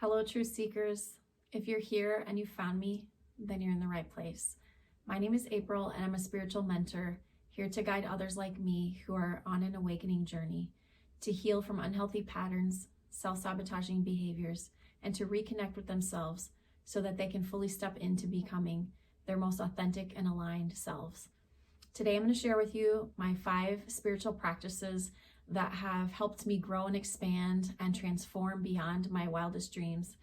Hello, truth seekers. If you're here and you found me, then you're in the right place. My name is April, and I'm a spiritual mentor here to guide others like me who are on an awakening journey to heal from unhealthy patterns, self-sabotaging behaviors, and to reconnect with themselves so that they can fully step into becoming their most authentic and aligned selves. Today, I'm going to share with you my 5 spiritual practices that have helped me grow and expand and transform beyond my wildest dreams.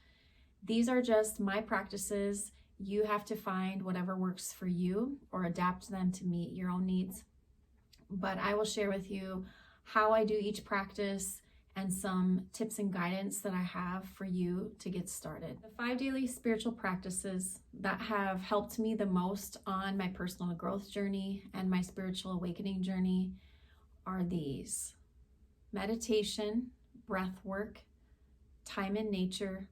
These are just my practices. You have to find whatever works for you or adapt them to meet your own needs. But I will share with you how I do each practice and some tips and guidance that I have for you to get started. The 5 daily spiritual practices that have helped me the most on my personal growth journey and my spiritual awakening journey are these: meditation, breath work, time in nature,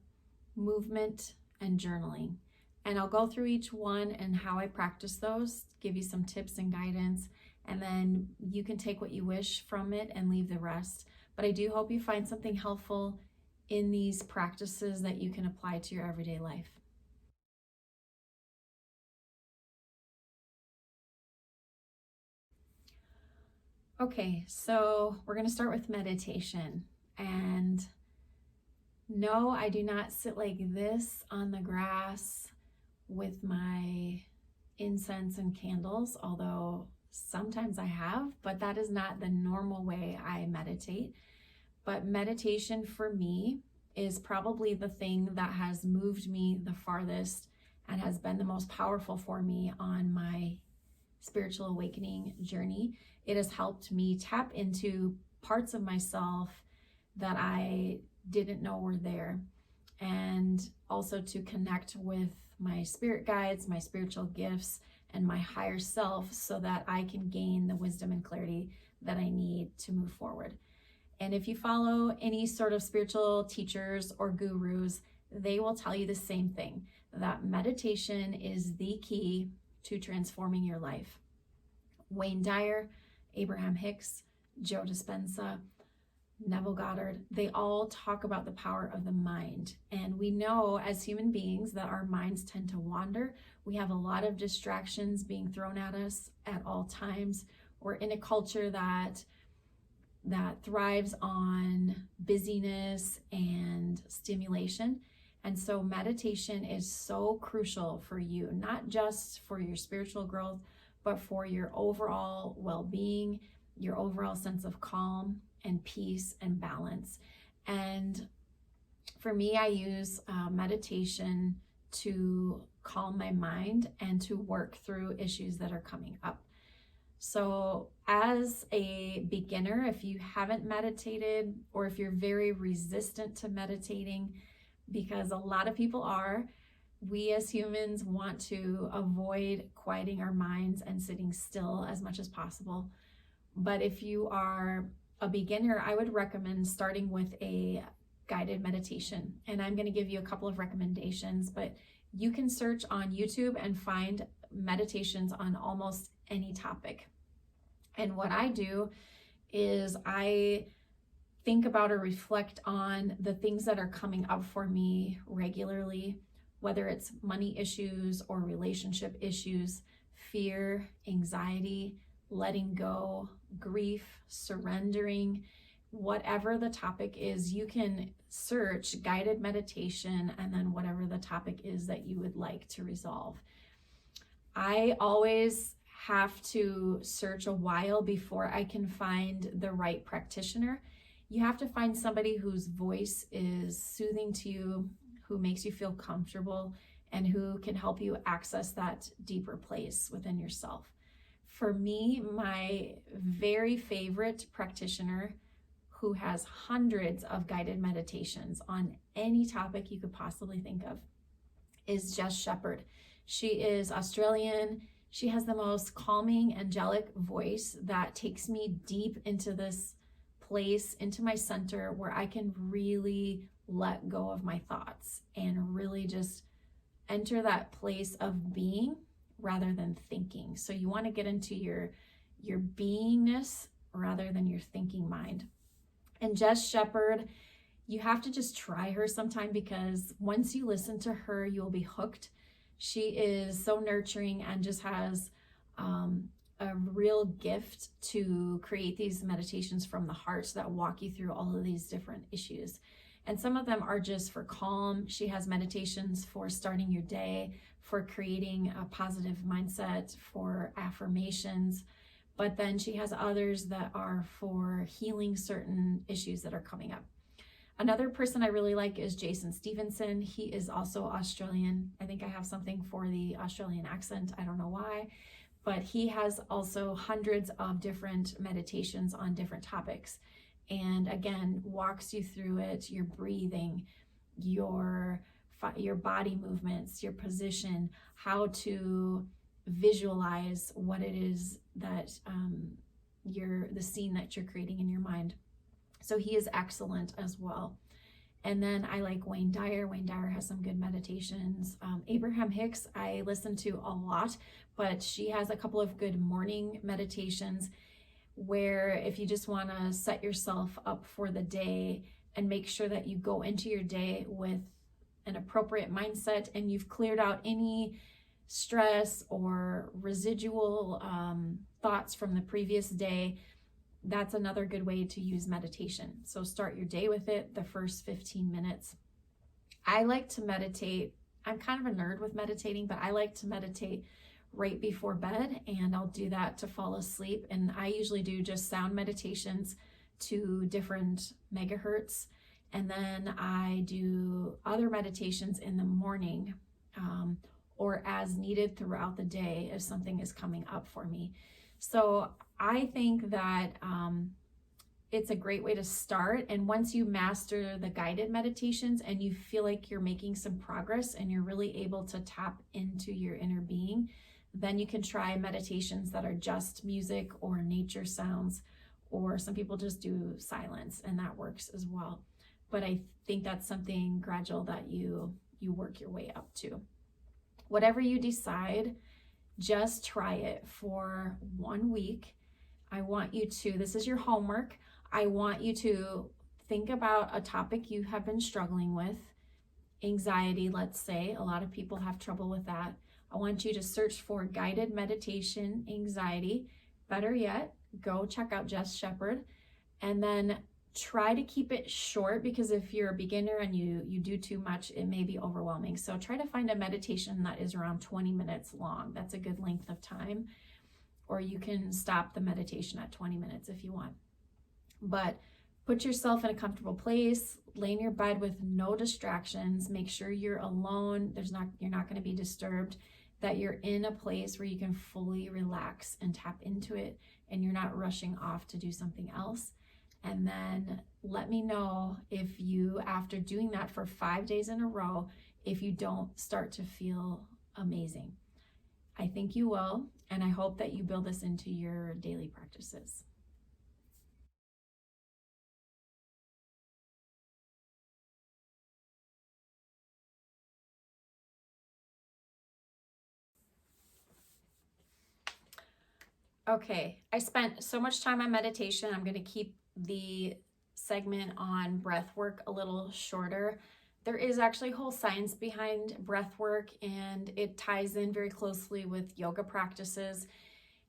movement, and journaling. And I'll go through each one and how I practice those, give you some tips and guidance, and then you can take what you wish from it and leave the rest. But I do hope you find something helpful in these practices that you can apply to your everyday life. Okay, so we're going to start with meditation. And no, I do not sit like this on the grass with my incense and candles, although sometimes I have, but that is not the normal way I meditate. But meditation for me is probably the thing that has moved me the farthest and has been the most powerful for me on my spiritual awakening journey. It has helped me tap into parts of myself that I didn't know were there, and also to connect with my spirit guides, my spiritual gifts, and my higher self so that I can gain the wisdom and clarity that I need to move forward. And if you follow any sort of spiritual teachers or gurus, they will tell you the same thing, that meditation is the key to transforming your life. Wayne Dyer, Abraham Hicks, Joe Dispenza, Neville Goddard, they all talk about the power of the mind. And we know as human beings that our minds tend to wander. We have a lot of distractions being thrown at us at all times. We're in a culture that thrives on busyness and stimulation. And so meditation is so crucial for you, not just for your spiritual growth, but for your overall well-being, your overall sense of calm and peace and balance. And for me, I use meditation to calm my mind and to work through issues that are coming up. So as a beginner, if you haven't meditated, or if you're very resistant to meditating, because a lot of people are, we as humans want to avoid quieting our minds and sitting still as much as possible. But if you are a beginner, I would recommend starting with a guided meditation. And I'm going to give you a couple of recommendations, but you can search on YouTube and find meditations on almost any topic. And what I do is I think about or reflect on the things that are coming up for me regularly, whether it's money issues or relationship issues, fear, anxiety, letting go, grief, surrendering, whatever the topic is. You can search guided meditation and then whatever the topic is that you would like to resolve. I always have to search a while before I can find the right practitioner. You have to find somebody whose voice is soothing to you, who makes you feel comfortable, and who can help you access that deeper place within yourself. For me, my very favorite practitioner, who has hundreds of guided meditations on any topic you could possibly think of, is Jess Shepherd. She is Australian. She has the most calming, angelic voice that takes me deep into this place, into my center, where I can really let go of my thoughts and really just enter that place of being rather than thinking. So you want to get into your beingness rather than your thinking mind. And Jess Shepherd You have to just try her sometime, because once you listen to her, you'll be hooked. She is so nurturing and just has a real gift to create these meditations from the heart that walk you through all of these different issues. And some of them are just for calm. She has meditations for starting your day, for creating a positive mindset, for affirmations. But then she has others that are for healing certain issues that are coming up. Another person I really like is Jason Stevenson. He is also Australian. I think I have something for the Australian accent. I don't know why. But he has also hundreds of different meditations on different topics. And again, walks you through it, your breathing, your body movements, your position, how to visualize what it is that the scene that you're creating in your mind. So he is excellent as well. And then I like Wayne Dyer. Wayne Dyer has some good meditations. Abraham Hicks, I listen to a lot, but she has a couple of good morning meditations where if you just want to set yourself up for the day and make sure that you go into your day with an appropriate mindset and you've cleared out any stress or residual thoughts from the previous day, that's another good way to use meditation. So start your day with it, the first 15 minutes. I like to meditate. I'm kind of a nerd with meditating, but I like to meditate right before bed, and I'll do that to fall asleep. And I usually do just sound meditations to different megahertz. And then I do other meditations in the morning or as needed throughout the day if something is coming up for me. So I think that it's a great way to start. And once you master the guided meditations and you feel like you're making some progress and you're really able to tap into your inner being, then you can try meditations that are just music or nature sounds, or some people just do silence, and that works as well. But I think that's something gradual that you work your way up to. Whatever you decide, just try it for 1 week. I want you to, this is your homework, I want you to think about a topic you have been struggling with. Anxiety, let's say. A lot of people have trouble with that. I want you to search for guided meditation, anxiety. Better yet, go check out Jess Shepherd, and then try to keep it short, because if you're a beginner and you do too much, it may be overwhelming. So try to find a meditation that is around 20 minutes long. That's a good length of time. Or you can stop the meditation at 20 minutes if you want. But put yourself in a comfortable place, lay in your bed with no distractions, make sure you're alone, you're not going to be disturbed, that you're in a place where you can fully relax and tap into it, and you're not rushing off to do something else. And then let me know if you, after doing that for 5 days in a row, if you don't start to feel amazing. I think you will, and I hope that you build this into your daily practices. Okay, I spent so much time on meditation. I'm going to keep the segment on breath work a little shorter. There is actually whole science behind breath work, and it ties in very closely with yoga practices.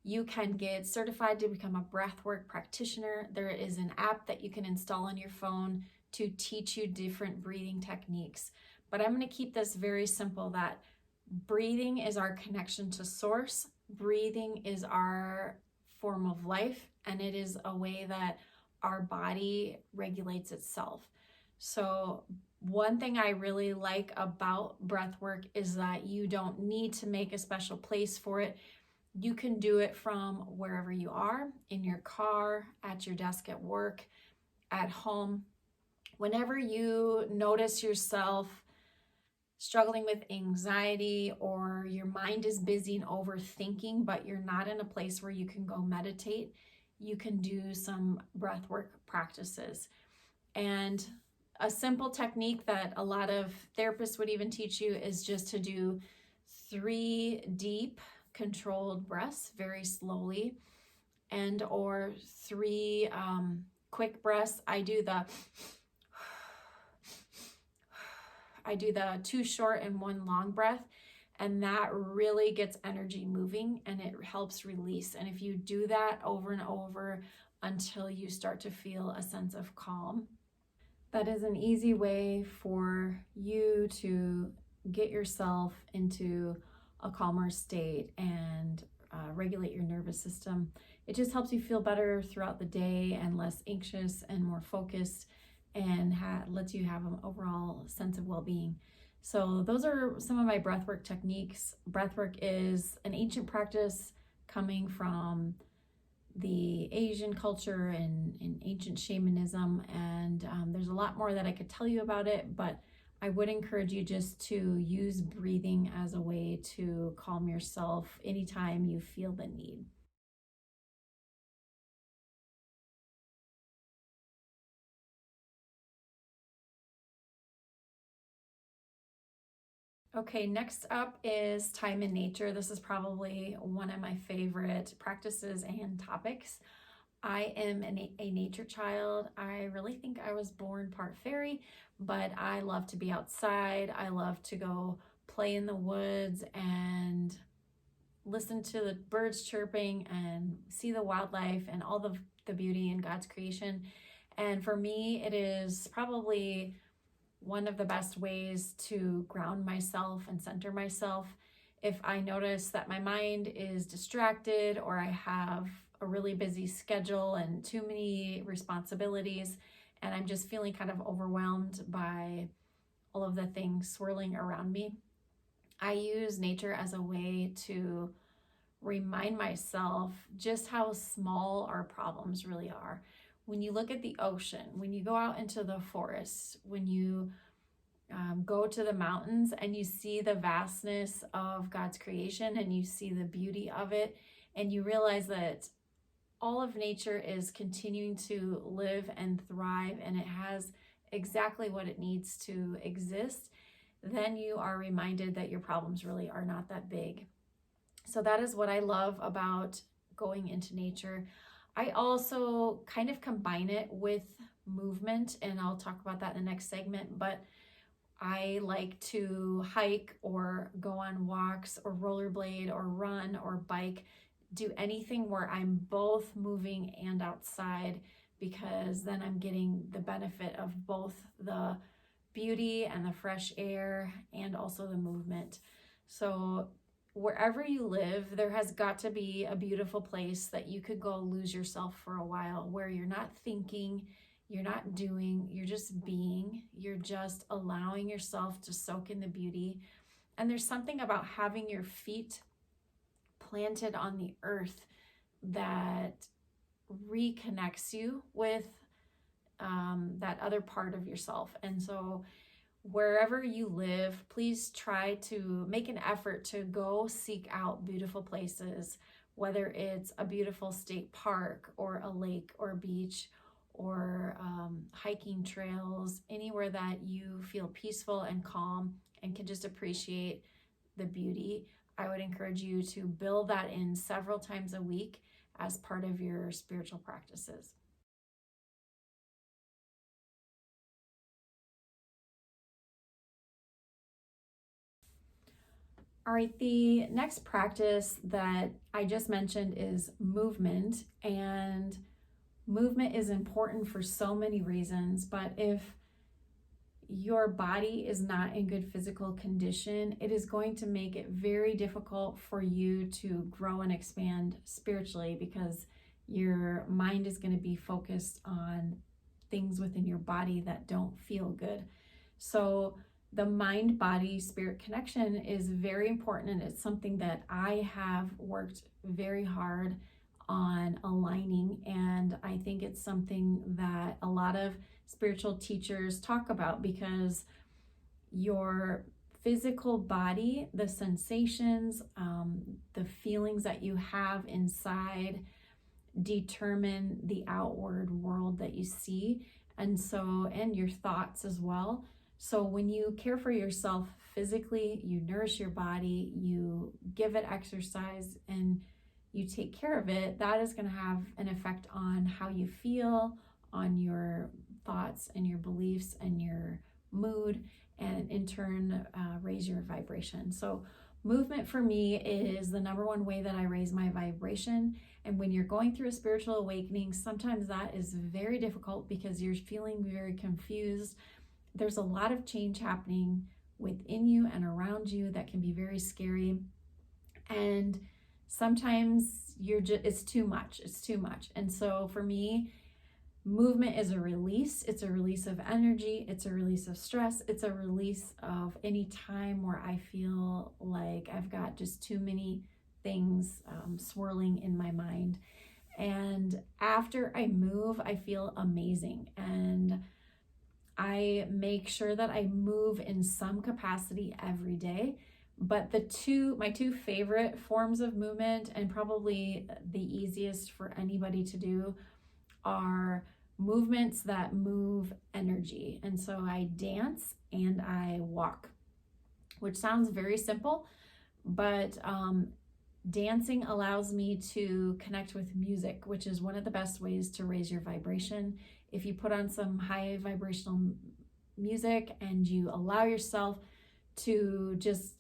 You can get certified to become a breathwork practitioner. There is an app that you can install on your phone to teach you different breathing techniques. But I'm going to keep this very simple, that breathing is our connection to source. Breathing is our form of life, and it is a way that our body regulates itself. So one thing I really like about breath work is that you don't need to make a special place for it. You can do it from wherever you are, in your car, at your desk at work, at home. Whenever you notice yourself struggling with anxiety, or your mind is busy and overthinking, but you're not in a place where you can go meditate, you can do some breath work practices. And a simple technique that a lot of therapists would even teach you is just to do 3 deep controlled breaths very slowly, or 3 quick breaths. I do the I do the 2 short and 1 long breath, and that really gets energy moving and it helps release. And if you do that over and over until you start to feel a sense of calm, that is an easy way for you to get yourself into a calmer state and regulate your nervous system. It just helps you feel better throughout the day and less anxious and more focused, and lets you have an overall sense of well-being. So those are some of my breathwork techniques. Breathwork is an ancient practice coming from the Asian culture and ancient shamanism, and there's a lot more that I could tell you about it, but I would encourage you just to use breathing as a way to calm yourself anytime you feel the need. Okay, next up is time in nature. This is probably one of my favorite practices and topics. I am a nature child. I really think I was born part fairy, but I love to be outside. I love to go play in the woods and listen to the birds chirping and see the wildlife and all the beauty in God's creation. And for me, it is probably one of the best ways to ground myself and center myself. If I notice that my mind is distracted or I have a really busy schedule and too many responsibilities, and I'm just feeling kind of overwhelmed by all of the things swirling around me, I use nature as a way to remind myself just how small our problems really are. When you look at the ocean, when you go out into the forest, when you go to the mountains and you see the vastness of God's creation and you see the beauty of it, and you realize that all of nature is continuing to live and thrive and it has exactly what it needs to exist, then you are reminded that your problems really are not that big. So that is what I love about going into nature. I also kind of combine it with movement, and I'll talk about that in the next segment, but I like to hike or go on walks or rollerblade or run or bike, do anything where I'm both moving and outside, because then I'm getting the benefit of both the beauty and the fresh air and also the movement. So wherever you live, there has got to be a beautiful place that you could go lose yourself for a while, where you're not thinking, you're not doing, you're just being, you're just allowing yourself to soak in the beauty. And there's something about having your feet planted on the earth that reconnects you with that other part of yourself. And so wherever you live, please try to make an effort to go seek out beautiful places, whether it's a beautiful state park or a lake or a beach or hiking trails, anywhere that you feel peaceful and calm and can just appreciate the beauty. I would encourage you to build that in several times a week as part of your spiritual practices. All right, the next practice that I just mentioned is movement, and movement is important for so many reasons, but if your body is not in good physical condition, it is going to make it very difficult for you to grow and expand spiritually, because your mind is going to be focused on things within your body that don't feel good. So the mind body spirit connection is very important, and it's something that I have worked very hard on aligning, and I think it's something that a lot of spiritual teachers talk about, because your physical body, the sensations, the feelings that you have inside determine the outward world that you see, and your thoughts as well. So when you care for yourself physically, you nourish your body, you give it exercise, and you take care of it, that is going to have an effect on how you feel, on your thoughts and your beliefs and your mood, and in turn raise your vibration. So movement for me is the number one way that I raise my vibration. And when you're going through a spiritual awakening, sometimes that is very difficult because you're feeling very confused. There's a lot of change happening within you and around you that can be very scary. And sometimes it's too much. And so for me, movement is a release. It's a release of energy. It's a release of stress. It's a release of any time where I feel like I've got just too many things swirling in my mind. And after I move, I feel amazing. And I make sure that I move in some capacity every day. But my two favorite forms of movement, and probably the easiest for anybody to do, are movements that move energy. And so I dance and I walk, which sounds very simple, but dancing allows me to connect with music, which is one of the best ways to raise your vibration. If you put on some high vibrational music and you allow yourself to just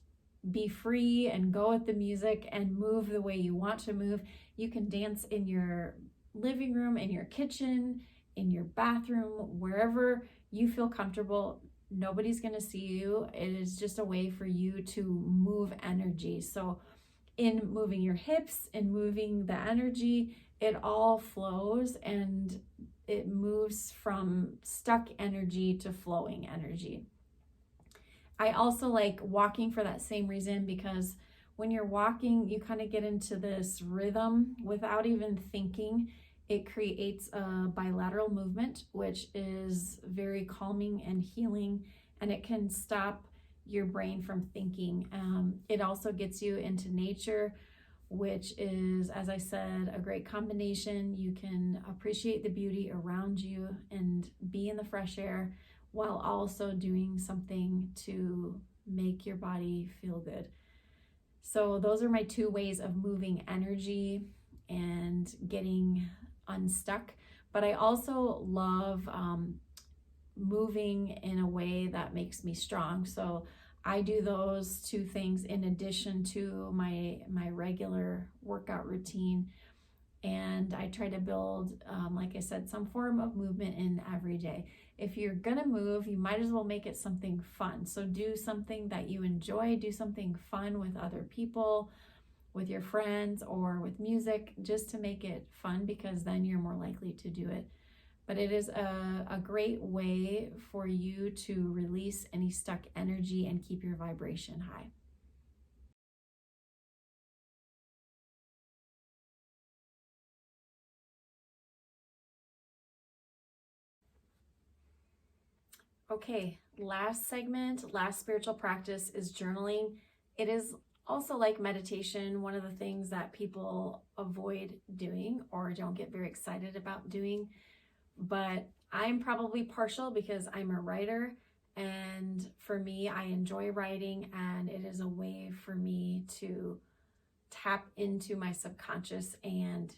be free and go with the music and move the way you want to move, you can dance in your living room, in your kitchen, in your bathroom, wherever you feel comfortable. Nobody's going to see you. It is just a way for you to move energy. So in moving your hips and moving the energy, it all flows and it moves from stuck energy to flowing energy. I also like walking for that same reason, because when you're walking, you kind of get into this rhythm without even thinking. It creates a bilateral movement, which is very calming and healing, and it can stop your brain from thinking. It also gets you into nature, which is, as I said, a great combination. You can appreciate the beauty around you and be in the fresh air while also doing something to make your body feel good. So those are my two ways of moving energy and getting unstuck. But I also love moving in a way that makes me strong. So I do those two things in addition to my regular workout routine. And I try to build, like I said, some form of movement in every day. If you're gonna move, you might as well make it something fun. So do something that you enjoy, do something fun with other people, with your friends, or with music, just to make it fun, because then you're more likely to do it. But it is a great way for you to release any stuck energy and keep your vibration high. Okay, last segment, last spiritual practice is journaling. It is also like meditation, one of the things that people avoid doing or don't get very excited about doing. But I'm probably partial because I'm a writer, and for me, I enjoy writing, and it is a way for me to tap into my subconscious and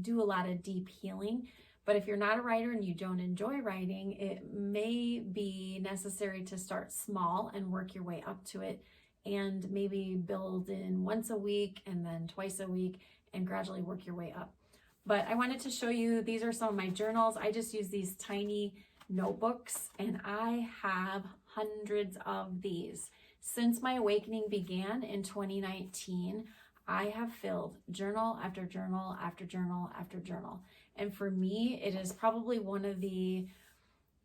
do a lot of deep healing. But if you're not a writer and you don't enjoy writing, it may be necessary to start small and work your way up to it, and maybe build in once a week and then twice a week and gradually work your way up. But I wanted to show you, these are some of my journals. I just use these tiny notebooks, and I have hundreds of these. Since my awakening began in 2019, I have filled journal after journal after journal after journal. And for me, it is probably one of the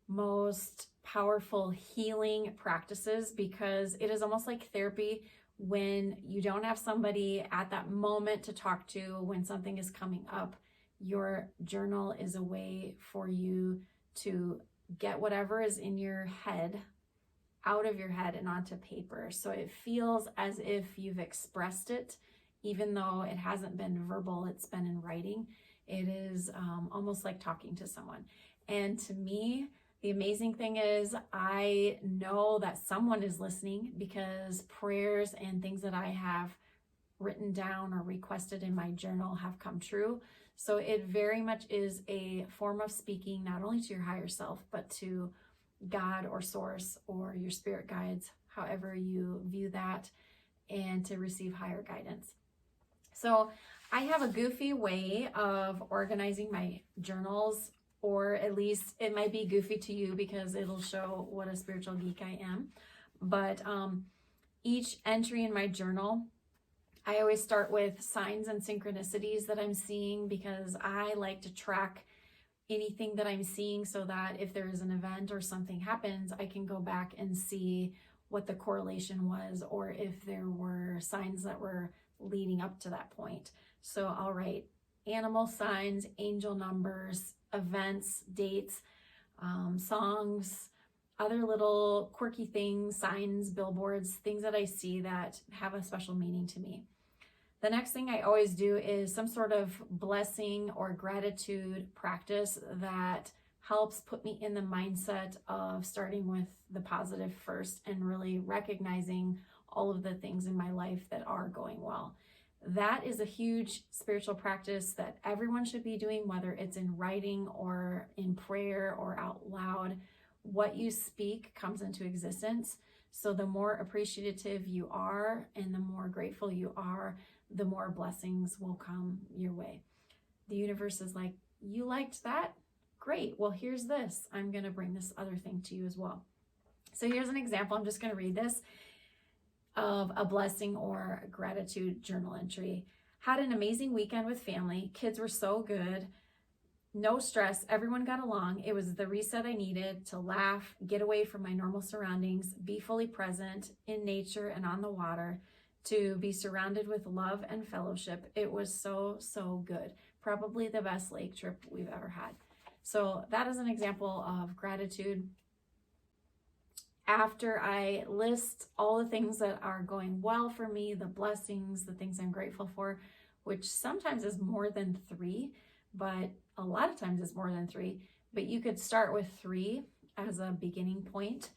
most powerful healing practices, because it is almost like therapy when you don't have somebody at that moment to talk to when something is coming up. Your journal is a way for you to get whatever is in your head out of your head and onto paper. So it feels as if you've expressed it, even though it hasn't been verbal, it's been in writing. It is almost like talking to someone. And to me, the amazing thing is I know that someone is listening, because prayers and things that I have written down or requested in my journal have come true. So it very much is a form of speaking, not only to your higher self, but to God or source or your spirit guides, however you view that, and to receive higher guidance. So I have a goofy way of organizing my journals, or at least it might be goofy to you because it'll show what a spiritual geek I am. But each entry in my journal, I always start with signs and synchronicities that I'm seeing, because I like to track anything that I'm seeing so that if there is an event or something happens, I can go back and see what the correlation was, or if there were signs that were leading up to that point. So I'll write animal signs, angel numbers, events, dates, songs, other little quirky things, signs, billboards, things that I see that have a special meaning to me. The next thing I always do is some sort of blessing or gratitude practice that helps put me in the mindset of starting with the positive first and really recognizing all of the things in my life that are going well. That is a huge spiritual practice that everyone should be doing, whether it's in writing or in prayer or out loud. What you speak comes into existence. So the more appreciative you are and the more grateful you are, the more blessings will come your way. The universe is like, you liked that? Great. Well, here's this. I'm going to bring this other thing to you as well. So here's an example. I'm just going to read this of a blessing or gratitude journal entry. Had an amazing weekend with family. Kids were so good. No stress. Everyone got along. It was the reset I needed to laugh, get away from my normal surroundings, be fully present in nature and on the water, to be surrounded with love and fellowship. It was so, so good. Probably the best lake trip we've ever had. So that is an example of gratitude. After I list all the things that are going well for me, the blessings, the things I'm grateful for, which sometimes is more than 3, but a lot of times it's more than 3, but you could start with 3 as a beginning point.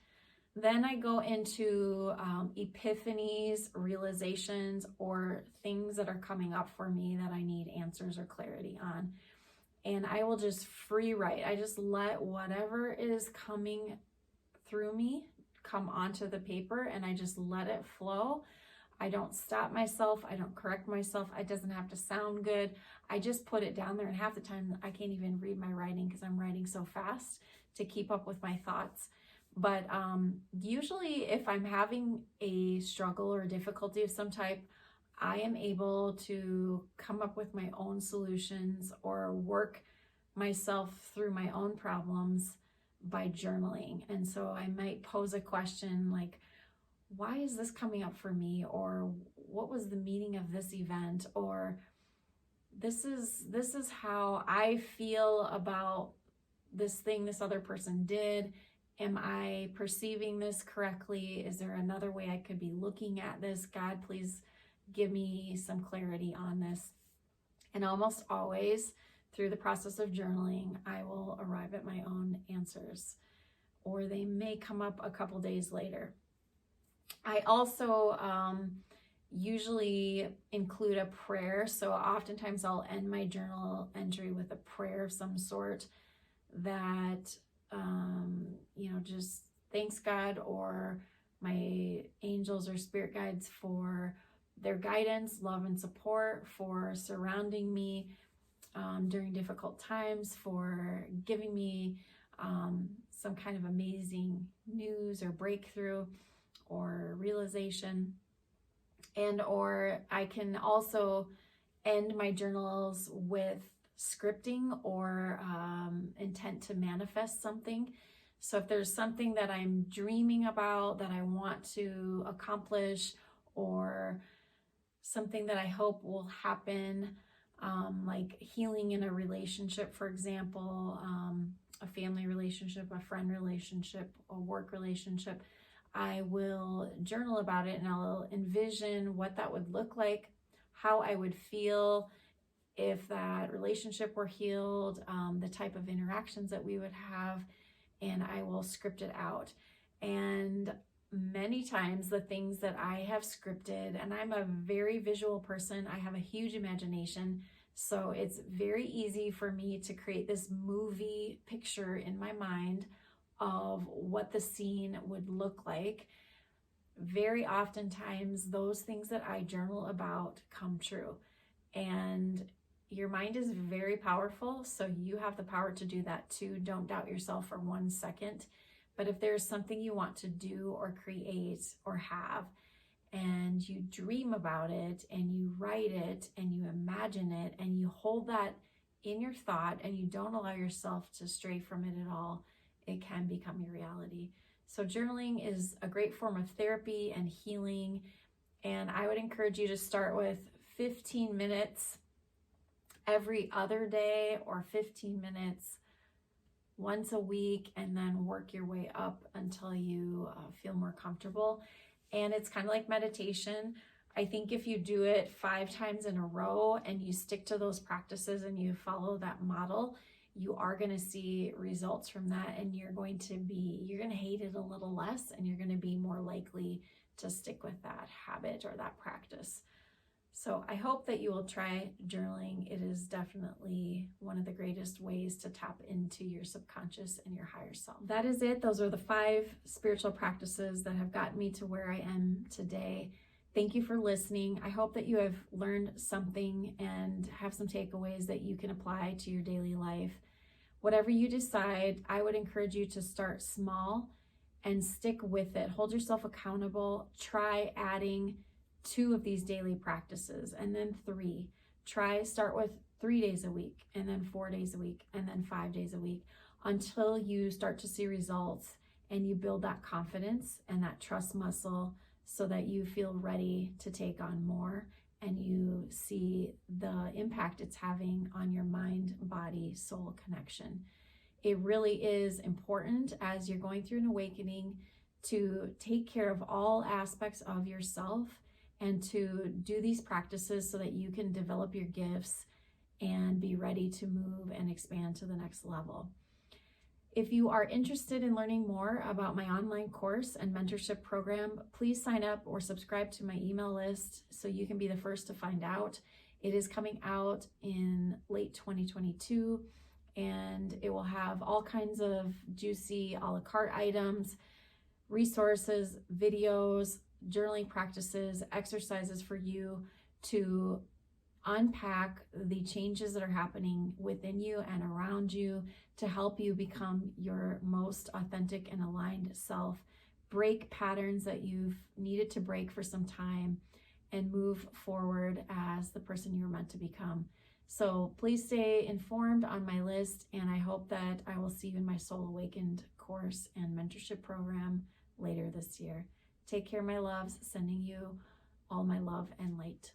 Then I go into epiphanies, realizations, or things that are coming up for me that I need answers or clarity on. And I will just free write. I just let whatever is coming through me come onto the paper, and I just let it flow. I don't stop myself. I don't correct myself. It doesn't have to sound good. I just put it down there, and half the time I can't even read my writing because I'm writing so fast to keep up with my thoughts. But usually if I'm having a struggle or difficulty of some type, I am able to come up with my own solutions or work myself through my own problems by journaling. And so I might pose a question like, why is this coming up for me? Or what was the meaning of this event? Or this is how I feel about this thing this other person did. Am I perceiving this correctly? Is there another way I could be looking at this? God, please give me some clarity on this. And almost always through the process of journaling, I will arrive at my own answers, or they may come up a couple days later. I also usually include a prayer. So oftentimes I'll end my journal entry with a prayer of some sort that just thanks God or my angels or spirit guides for their guidance, love, and support, for surrounding me during difficult times, for giving me some kind of amazing news or breakthrough or realization. And or I can also end my journals with scripting or intent to manifest something. So if there's something that I'm dreaming about that I want to accomplish, or something that I hope will happen, like healing in a relationship, for example, a family relationship, a friend relationship, a work relationship, I will journal about it and I'll envision what that would look like, how I would feel if that relationship were healed, the type of interactions that we would have, and I will script it out. And many times the things that I have scripted, and I'm a very visual person, I have a huge imagination, so it's very easy for me to create this movie picture in my mind of what the scene would look like, very oftentimes those things that I journal about come true. And your mind is very powerful, so you have the power to do that too. Don't doubt yourself for 1 second. But if there's something you want to do or create or have, and you dream about it and you write it and you imagine it and you hold that in your thought and you don't allow yourself to stray from it at all, it can become your reality. So journaling is a great form of therapy and healing. And I would encourage you to start with 15 minutes every other day or 15 minutes once a week, and then work your way up until you feel more comfortable. And it's kind of like meditation. I think if you do it 5 times in a row and you stick to those practices and you follow that model, you are going to see results from that, and you're going to hate it a little less, and you're going to be more likely to stick with that habit or that practice. So I hope that you will try journaling. It is definitely one of the greatest ways to tap into your subconscious and your higher self. That is it. Those are the 5 spiritual practices that have gotten me to where I am today. Thank you for listening. I hope that you have learned something and have some takeaways that you can apply to your daily life. Whatever you decide, I would encourage you to start small and stick with it. Hold yourself accountable. Try adding 2 of these daily practices, and then 3. Start with 3 days a week, and then 4 days a week, and then 5 days a week, until you start to see results and you build that confidence and that trust muscle, so that you feel ready to take on more and you see the impact it's having on your mind, body, soul connection. It really is important as you're going through an awakening to take care of all aspects of yourself and to do these practices so that you can develop your gifts and be ready to move and expand to the next level. If you are interested in learning more about my online course and mentorship program, please sign up or subscribe to my email list so you can be the first to find out. It is coming out in late 2022, and it will have all kinds of juicy a la carte items, resources, videos, journaling practices, exercises for you to unpack the changes that are happening within you and around you to help you become your most authentic and aligned self, break patterns that you've needed to break for some time, and move forward as the person you were meant to become. So please stay informed on my list, and I hope that I will see you in my Soul Awakened course and mentorship program later this year. Take care, my loves. Sending you all my love and light.